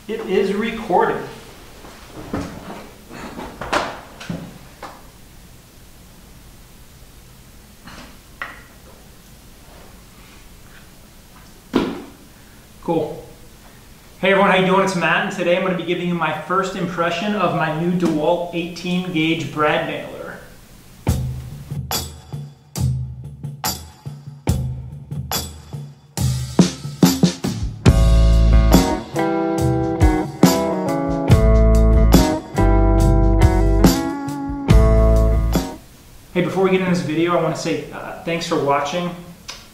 It is recording. Cool. Hey everyone, how you doing? It's Matt, and today I'm going to be giving you my first impression of my new Dewalt 18 gauge brad nailer. Hey, before we get into this video, I want to say thanks for watching.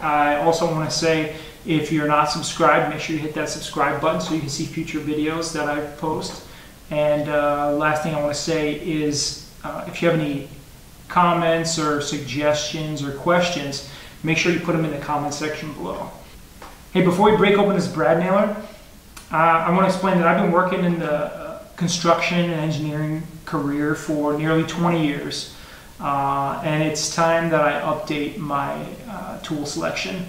I also want to say, if you're not subscribed, make sure you hit that subscribe button so you can see future videos that I post. And last thing I want to say is, if you have any comments or suggestions or questions, make sure you put them in the comment section below. Hey, before we break open this brad nailer, I want to explain that I've been working in the construction and engineering career for nearly 20 years. And it's time that I update my tool selection.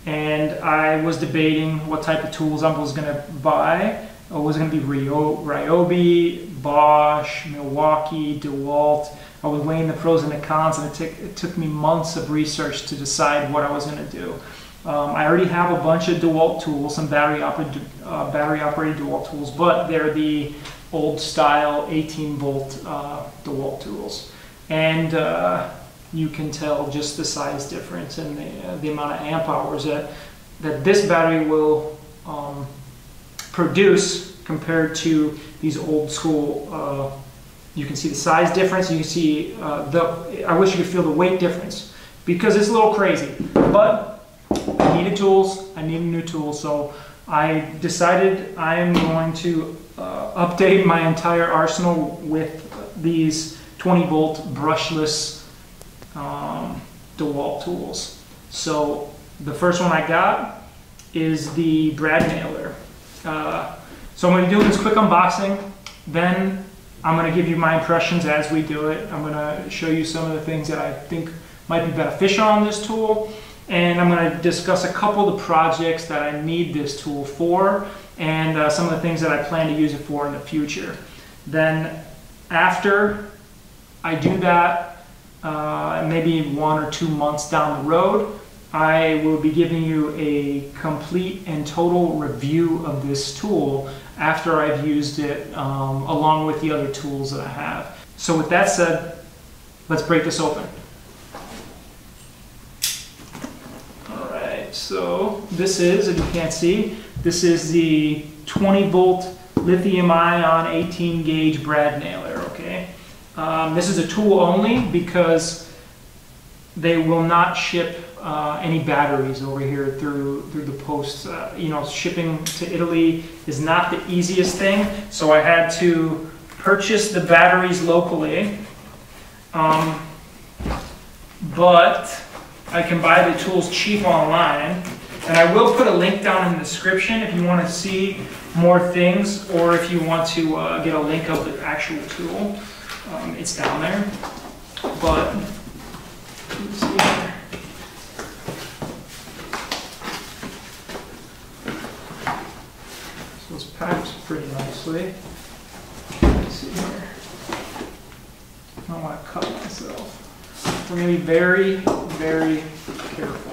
And I was debating what type of tools I was going to buy. Was it going to be Ryobi, Bosch, Milwaukee, Dewalt? I was weighing the pros and the cons, and it took me months of research to decide what I was going to do. I already have a bunch of Dewalt tools, some battery-operated Dewalt tools, but they're the old-style 18-volt Dewalt tools. And you can tell just the size difference and the amount of amp hours that this battery will produce compared to these old school. You can see the size difference. You can see I wish you could feel the weight difference because it's a little crazy. But I needed tools. I need a new tool, so I decided I am going to update my entire arsenal with these 20-volt brushless Dewalt tools. So the first one I got is the brad nailer. So I'm going to do this quick unboxing, then I'm going to give you my impressions as we do it. I'm going to show you some of the things that I think might be beneficial on this tool, and I'm going to discuss a couple of the projects that I need this tool for, and some of the things that I plan to use it for in the future. Then after I do that, maybe 1 or 2 months down the road, I will be giving you a complete and total review of this tool after I've used it along with the other tools that I have. So with that said, let's break this open. Alright, so this is, if you can't see, this is the 20-volt lithium-ion 18 gauge brad nailer, okay? This is a tool only because they will not ship any batteries over here through the post. You know, shipping to Italy is not the easiest thing, so I had to purchase the batteries locally. But I can buy the tools cheap online, and I will put a link down in the description if you want to see more things, or if you want to get a link of the actual tool. It's down there, but let's see here. So it's packed pretty nicely. Let's see here. I don't want to cut myself. We're going to be very, very careful.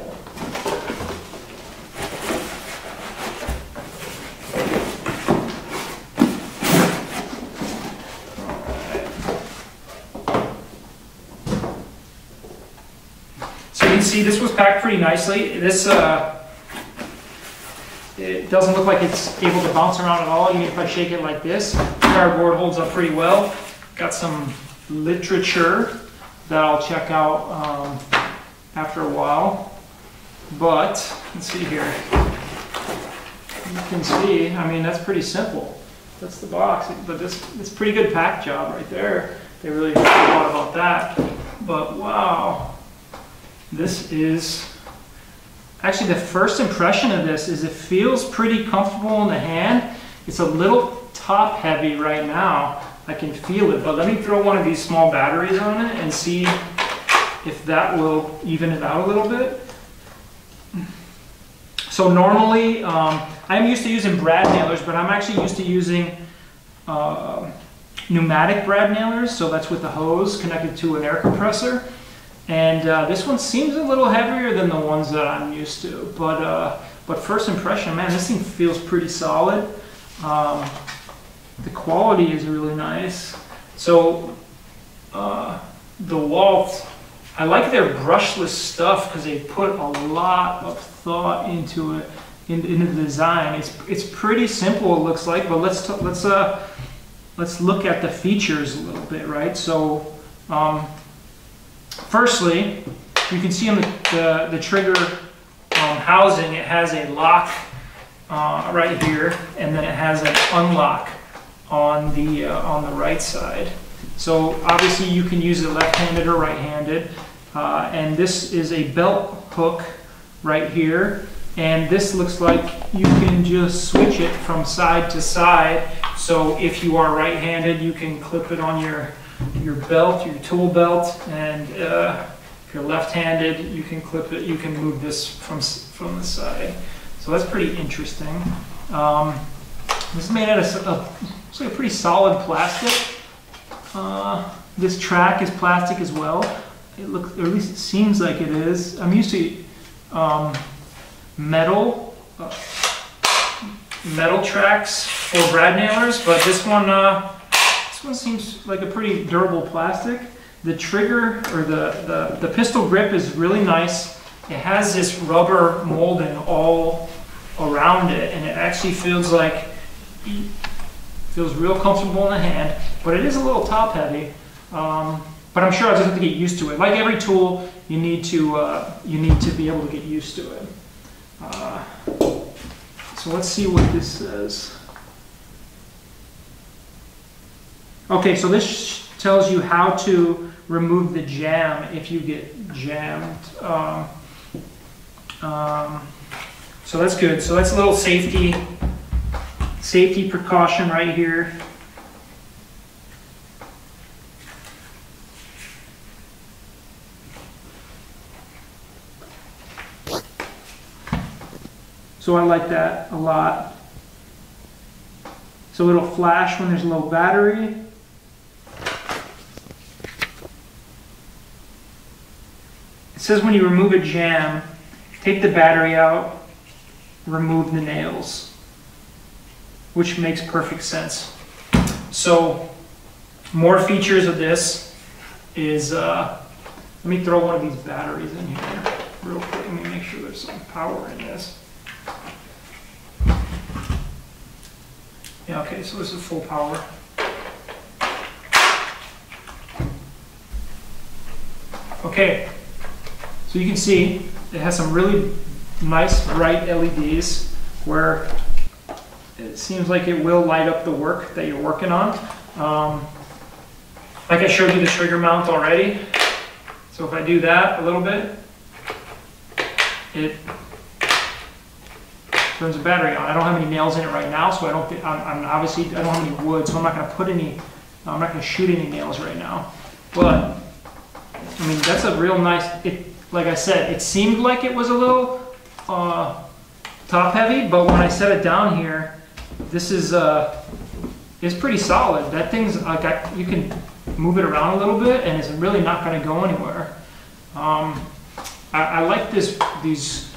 See, this was packed pretty nicely. This it doesn't look like it's able to bounce around at all, even if I shake it like this. The cardboard holds up pretty well. Got some literature that I'll check out after a while. But let's see here. You can see, I mean, that's pretty simple. That's the box, but it's a pretty good pack job right there. They really thought about that. But wow. This is, actually the first impression of this is it feels pretty comfortable in the hand. It's a little top heavy right now. I can feel it, but let me throw one of these small batteries on it and see if that will even it out a little bit. So normally, I I'm used to using brad nailers, but I'm actually used to using pneumatic brad nailers, so that's with the hose connected to an air compressor. And this one seems a little heavier than the ones that I'm used to, but first impression, man, this thing feels pretty solid. The quality is really nice. So Dewalt, I like their brushless stuff because they put a lot of thought into it, into the design. It's pretty simple, it looks like, but let's look at the features a little bit, right? So firstly, you can see on the trigger housing, it has a lock right here, and then it has an unlock on the right side. So obviously you can use it left-handed or right-handed, and this is a belt hook right here, and this looks like you can just switch it from side to side. So if you are right-handed, you can clip it on your belt, your tool belt, and if you're left-handed, you can clip it. You can move this from the side. So that's pretty interesting. This is made out of it's like a pretty solid plastic. This track is plastic as well. It looks, or at least it seems like it is. I'm used to metal tracks for brad nailers, but this one seems like a pretty durable plastic. The trigger, or the pistol grip, is really nice. It has this rubber molding all around it, and it actually feels real comfortable in the hand, but it is a little top heavy. But I'm sure I just have to get used to it. Like every tool, you need to be able to get used to it. So let's see what this says. Okay, so this tells you how to remove the jam if you get jammed. So that's good. So that's a little safety precaution right here. So I like that a lot. So it'll flash when there's low battery. It says when you remove a jam, take the battery out, remove the nails, which makes perfect sense. So more features of this is, let me throw one of these batteries in here real quick. Let me make sure there's some power in this. Yeah, okay, so this is full power. Okay, so you can see it has some really nice bright LEDs where it seems like it will light up the work that you're working on. Like I showed you the trigger mount already. So if I do that a little bit, it turns the battery on. I don't have any nails in it right now, so I don't think, obviously I don't have any wood, so I'm not going to put any, I'm not going to shoot any nails right now. But I mean, that's a real nice, like I said, it seemed like it was a little top heavy, but when I set it down here, this is it's pretty solid. That thing's like, you can move it around a little bit and it's really not going to go anywhere. I like these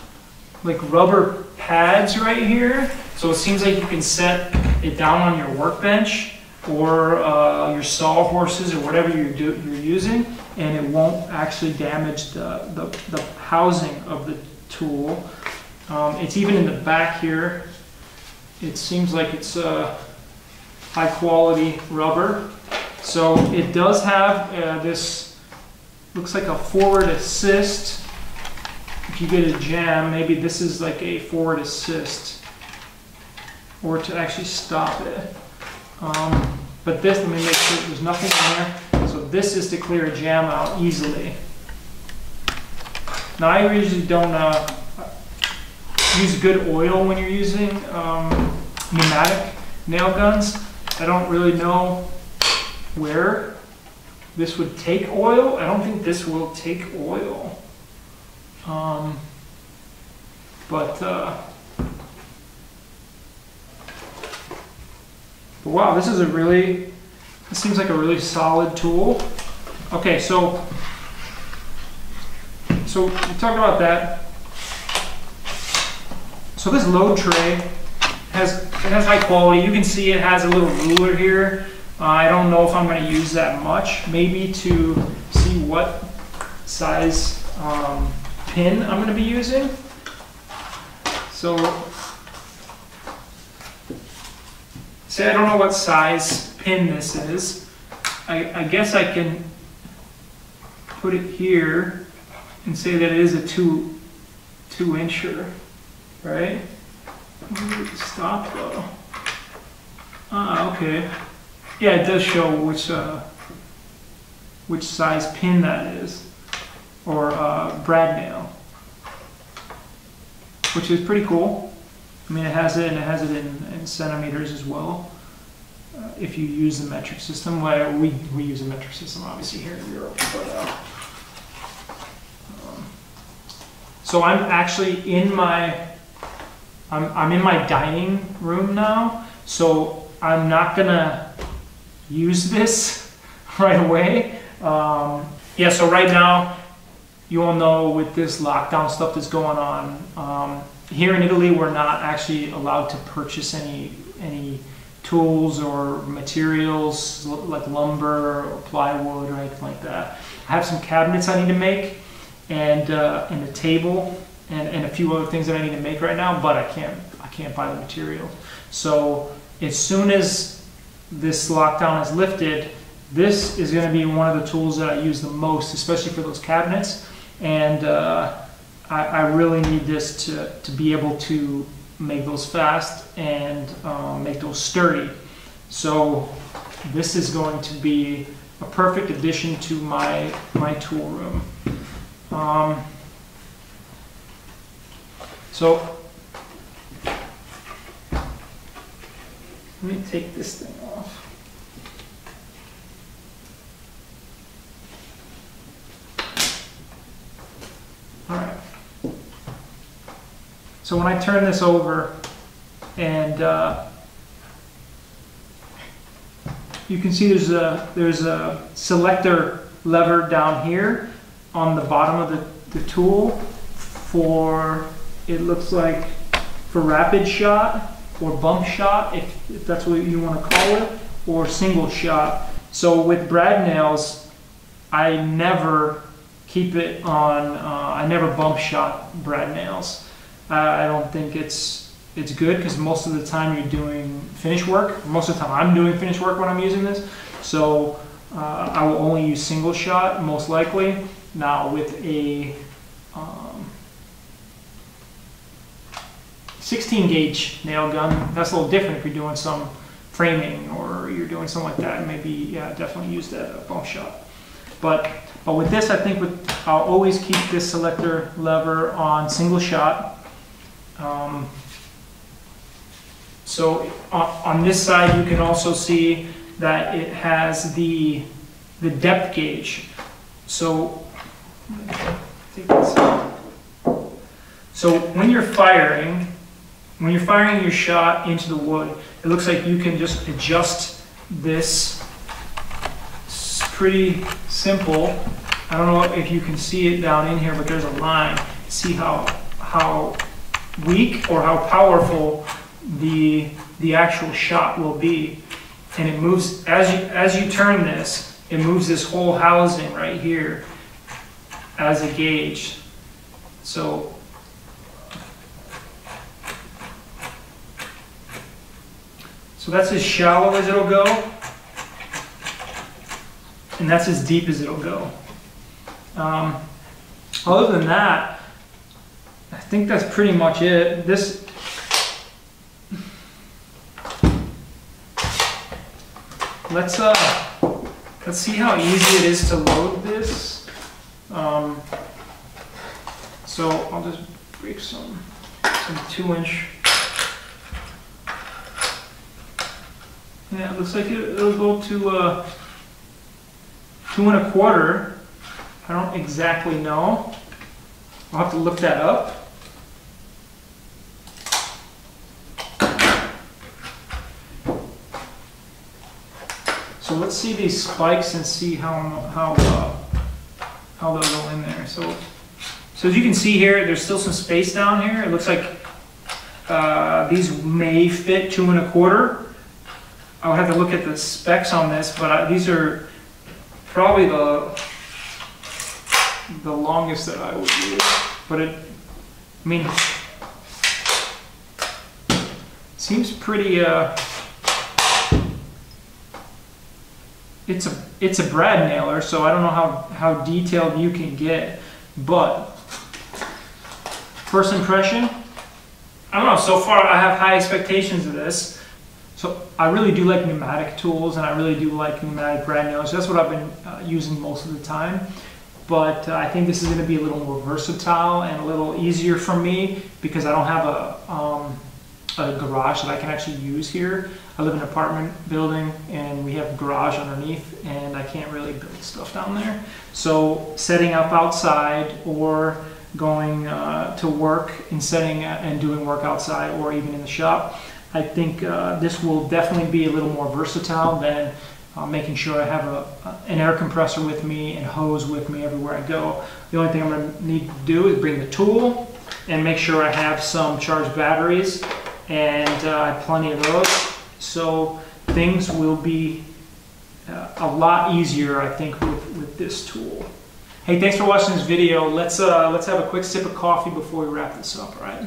like rubber pads right here, so it seems like you can set it down on your workbench or your sawhorses or whatever you're using, and it won't actually damage the housing of the tool. It's even in the back here. It seems like it's high quality rubber. So it does have this, looks like a forward assist. If you get a jam, maybe this is like a forward assist, or to actually stop it. But this, let me make sure there's nothing in there. So this is to clear a jam out easily. Now I usually don't use good oil when you're using pneumatic nail guns. I don't really know where this would take oil. I don't think this will take oil. But wow, this seems like a really solid tool. Okay, so we talked about that. So this load tray has high quality. You can see it has a little ruler here. I don't know if I'm going to use that much. Maybe to see what size pin I'm going to be using. So, say I don't know what size pin this is. I guess I can put it here and say that it is a 2 incher, right? Stop though. Ah, okay. Yeah, it does show which size pin that is, or brad nail, which is pretty cool. I mean, it has it, and it has it in centimeters as well. If you use the metric system, well, we use a metric system obviously here in Europe, but so I'm actually in my I'm in my dining room now, so I'm not gonna use this right away. Yeah, so right now, you all know with this lockdown stuff that's going on, here in Italy, we're not actually allowed to purchase any tools or materials like lumber or plywood or anything like that. I have some cabinets I need to make, and a table, and a few other things that I need to make right now, but I can't buy the material. So as soon as this lockdown is lifted, this is going to be one of the tools that I use the most, especially for those cabinets. And I really need this to be able to make those fast and make those sturdy. So this is going to be a perfect addition to my tool room. So let me take this thing off. All right. So when I turn this over, and you can see there's a selector lever down here on the bottom of the tool for, it looks like, for rapid shot or bump shot, if that's what you want to call it, or single shot. So with brad nails, I never keep it on, I never bump shot brad nails. I don't think it's good, because most of the time you're doing finish work. Most of the time I'm doing finish work when I'm using this. So I will only use single shot, most likely. Now with a 16 gauge nail gun, that's a little different if you're doing some framing or you're doing something like that. Maybe, yeah, definitely use that bump shot. But with this, I think I'll always keep this selector lever on single shot. So on this side, you can also see that it has the depth gauge. So take this out. So when you're firing your shot into the wood, it looks like you can just adjust this. It's pretty simple. I don't know if you can see it down in here, but there's a line. See how weak or how powerful the actual shot will be, and it moves as you turn this. It moves this whole housing right here as a gauge. So that's as shallow as it'll go, and that's as deep as it'll go. Other than that, I think that's pretty much it. Let's see how easy it is to load this. So I'll just break some 2-inch. Yeah, it looks like it'll go to 2 1/4. I don't exactly know. I'll have to look that up. So let's see these spikes and see how they'll go in there. So as you can see here, there's still some space down here. It looks like these may fit 2 1/4. I'll have to look at the specs on this, but these are probably the longest that I would use. But I mean, seems pretty. It's a brad nailer, so I don't know how detailed you can get, but first impression, I don't know. So far, I have high expectations of this. So I really do like pneumatic tools, and I really do like pneumatic brad nailers. That's what I've been using most of the time. But I think this is going to be a little more versatile and a little easier for me because I don't have a garage that I can actually use here. I live in an apartment building and we have a garage underneath, and I can't really build stuff down there. So setting up outside or going to work and doing work outside or even in the shop, I think this will definitely be a little more versatile than making sure I have an air compressor with me and hose with me everywhere I go. The only thing I'm going to need to do is bring the tool and make sure I have some charged batteries, and I have plenty of those. So things will be a lot easier, I think, with this tool. Hey, thanks for watching this video. Let's have a quick sip of coffee before we wrap this up, all right?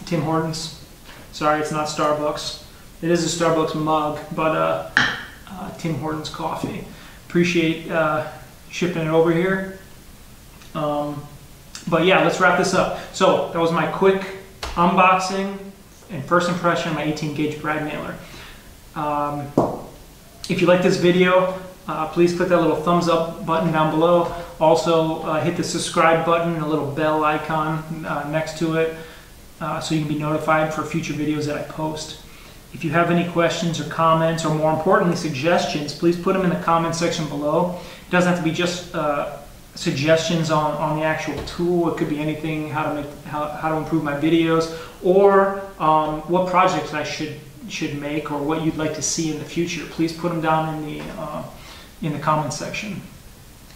Tim Hortons. Sorry, it's not Starbucks. It is a Starbucks mug, but Tim Hortons coffee. Appreciate shipping it over here. But yeah, let's wrap this up. So that was my quick unboxing and first impression of my 18 gauge brad nailer. If you like this video, please click that little thumbs up button down below. Also hit the subscribe button, a little bell icon next to it, so you can be notified for future videos that I post. If you have any questions or comments, or more importantly suggestions, please put them in the comment section below. It doesn't have to be just suggestions on the actual tool. It could be anything, how to improve my videos, or what projects I should make, or what you'd like to see in the future. Please put them down in the comment section.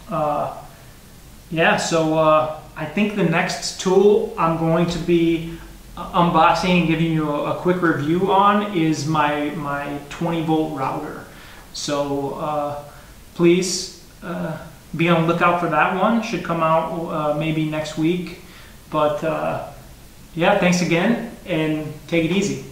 Yeah, so I think the next tool I'm going to be unboxing and giving you a quick review on is my 20-volt router. So please be on the lookout for that one. Should come out maybe next week. But yeah, thanks again, and take it easy.